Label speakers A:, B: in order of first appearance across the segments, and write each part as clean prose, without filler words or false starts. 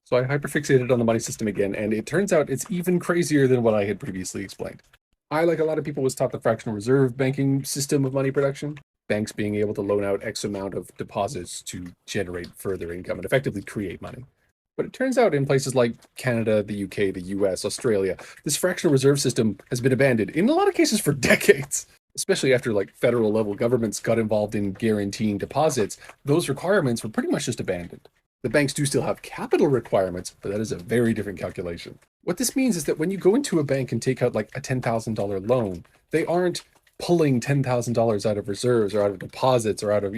A: So I hyperfixated on the money system again, and it turns out it's even crazier than what I had previously explained. I, like a lot of people, was taught the fractional reserve banking system of money production, banks being able to loan out X amount of deposits to generate further income and effectively create money. But it turns out in places like Canada, the UK, the US, Australia, this fractional reserve system has been abandoned in a lot of cases for decades, especially after like federal level governments got involved in guaranteeing deposits. Those requirements were pretty much just abandoned. The banks do still have capital requirements, but that is a very different calculation. What this means is that when you go into a bank and take out like a $10,000 loan, they aren't pulling $10,000 out of reserves or out of deposits or out of,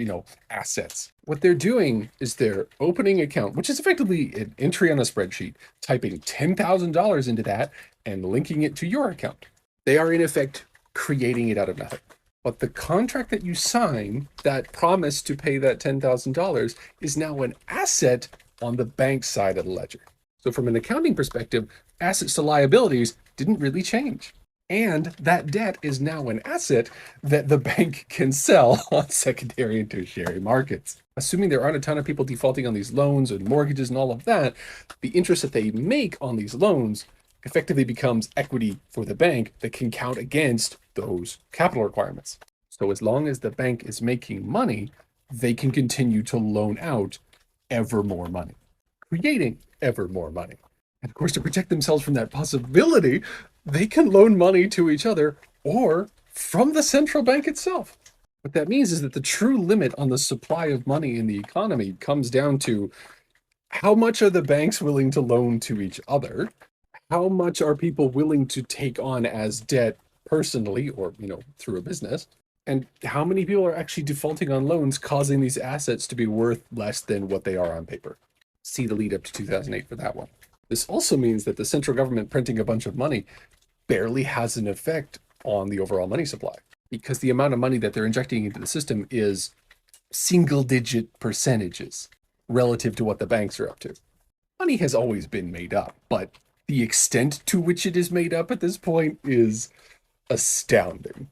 A: assets. What they're doing is they're opening an account, which is effectively an entry on a spreadsheet, typing $10,000 into that and linking it to your account. They are in effect creating it out of nothing. But the contract that you sign that promise to pay that $10,000 is now an asset on the bank side of the ledger. So from an accounting perspective, assets to liabilities didn't really change. And that debt is now an asset that the bank can sell on secondary and tertiary markets. Assuming there aren't a ton of people defaulting on these loans and mortgages and all of that, the interest that they make on these loans effectively becomes equity for the bank that can count against those capital requirements. So as long as the bank is making money, they can continue to loan out ever more money, creating ever more money. And of course, to protect themselves from that possibility, they can loan money to each other or from the central bank itself. What that means is that the true limit on the supply of money in the economy comes down to how much are the banks willing to loan to each other? How much are people willing to take on as debt personally or, through a business? And how many people are actually defaulting on loans, causing these assets to be worth less than what they are on paper? See the lead up to 2008 for that one. This also means that the central government printing a bunch of money barely has an effect on the overall money supply because the amount of money that they're injecting into the system is single digit percentages relative to what the banks are up to. Money has always been made up, but the extent to which it is made up at this point is astounding.